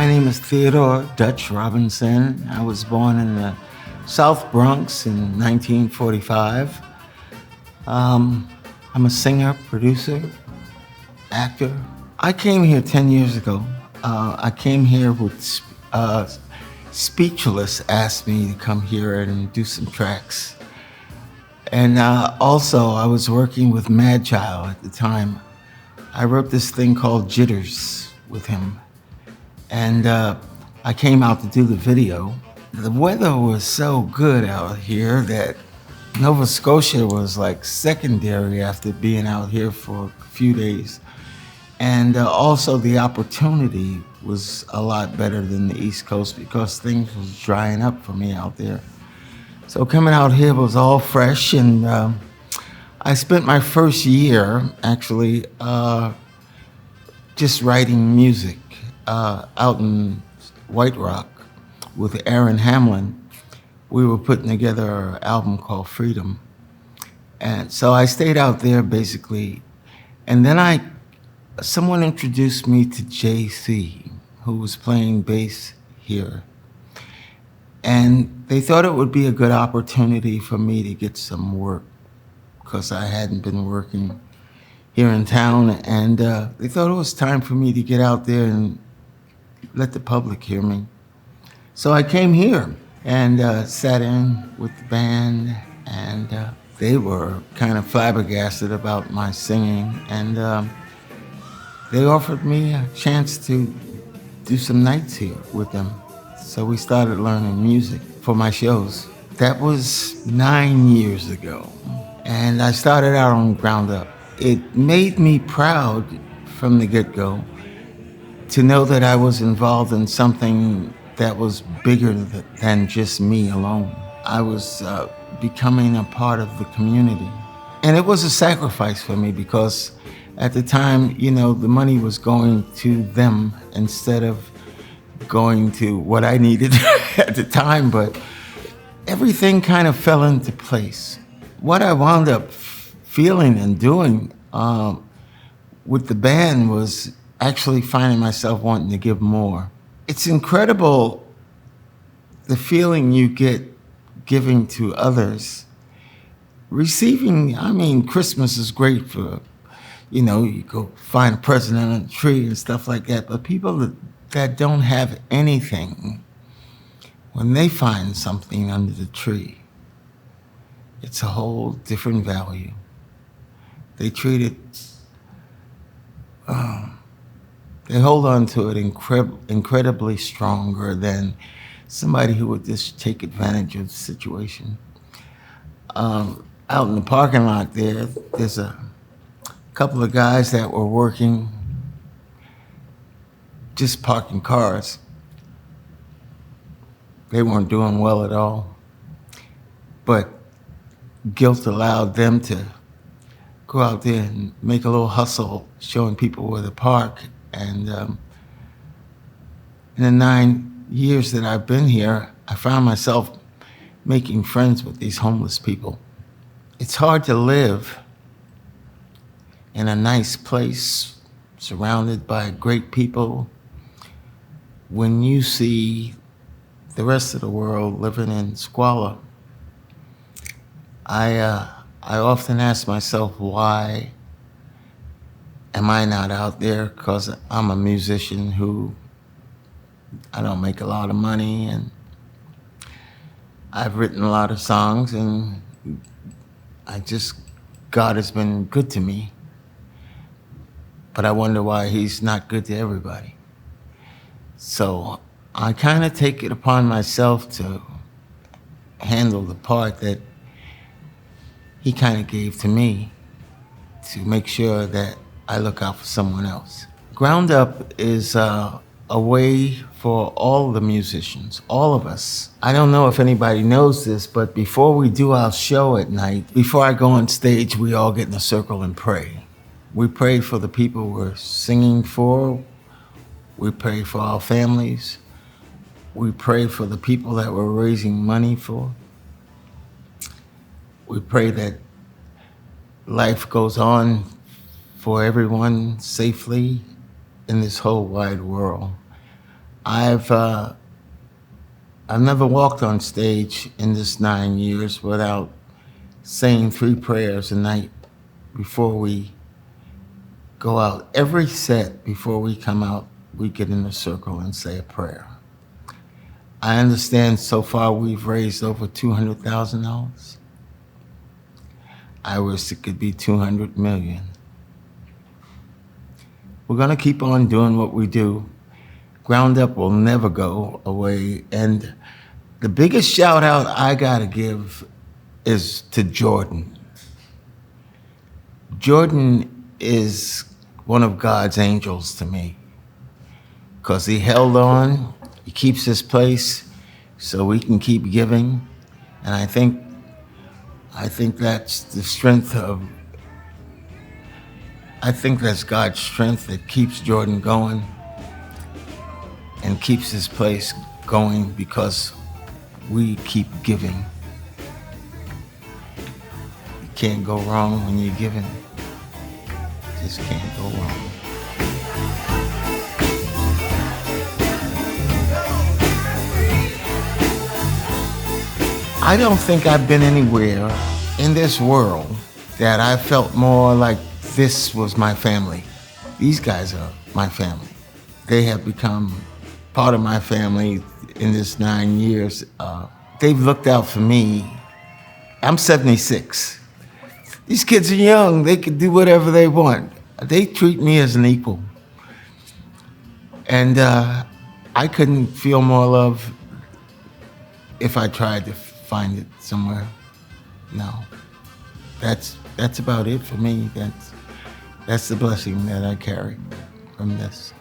My name is Theodore Dutch Robinson. I was born in the South Bronx in 1945. I'm a singer, producer, actor. I came here 10 years ago. I came here with Speechless asked me to come here and do some tracks. And also, I was working with Madchild at the time. I wrote this thing called Jitters with him. And I came out to do the video. The weather was so good out here that Nova Scotia was like secondary after being out here for a few days. And also the opportunity was a lot better than the East Coast because things was drying up for me out there. So coming out here was all fresh, and I spent my first year actually just writing music out in White Rock with Aaron Hamlin. We were putting together an album called Freedom. And so I stayed out there basically. And then someone introduced me to JC, who was playing bass here. And they thought it would be a good opportunity for me to get some work because I hadn't been working here in town. And they thought it was time for me to get out there and let the public hear me. So I came here and sat in with the band, and they were kind of flabbergasted about my singing, and they offered me a chance to do some nights here with them. So we started learning music for my shows. That was 9 years ago, and I started out on GroundUp. It made me proud from the get-go to know that I was involved in something that was bigger than just me alone. I was becoming a part of the community. And it was a sacrifice for me because at the time, you know, the money was going to them instead of going to what I needed at the time, but everything kind of fell into place. What I wound up feeling and doing with the band was actually finding myself wanting to give more. It's incredible the feeling you get giving to others. Receiving, I mean, Christmas is great for, you know, you go find a present on a tree and stuff like that, but people that don't have anything, when they find something under the tree, it's a whole different value. They treat it, they hold on to it incredibly stronger than somebody who would just take advantage of the situation. Out in the parking lot there's a couple of guys that were working, just parking cars. They weren't doing well at all, but guilt allowed them to go out there and make a little hustle, showing people where to park. And in the 9 years that I've been here, I found myself making friends with these homeless people. It's hard to live in a nice place, surrounded by great people, when you see the rest of the world living in squalor. I often ask myself, why am I not out there? Because I'm a musician who, I don't make a lot of money, and I've written a lot of songs, and God has been good to me. But I wonder why he's not good to everybody. So I kind of take it upon myself to handle the part that he kind of gave to me to make sure that I look out for someone else. GroundUp is a way for all the musicians, all of us. I don't know if anybody knows this, but before we do our show at night, before I go on stage, we all get in a circle and pray. We pray for the people we're singing for. We pray for our families. We pray for the people that we're raising money for. We pray that life goes on for everyone safely in this whole wide world. I've uh, I've never walked on stage in this 9 years without saying 3 prayers a night before we go out. Every set before we come out, we get in a circle and say a prayer. I understand so far we've raised over $200,000. I wish it could be 200 million. We're gonna keep on doing what we do. GroundUp will never go away. And the biggest shout out I gotta give is to Jordan. Jordan is one of God's angels to me because he held on, he keeps his place so we can keep giving. And I think that's the strength of, I think that's God's strength that keeps Jordan going and keeps his place going because we keep giving. You can't go wrong when you're giving. Just can't go wrong. I don't think I've been anywhere in this world that I felt more like this was my family. These guys are my family. They have become part of my family in this 9 years. They've looked out for me. I'm 76. These kids are young. They can do whatever they want. They treat me as an equal. And I couldn't feel more love if I tried to find it somewhere. No. That's about it for me. That's the blessing that I carry from this.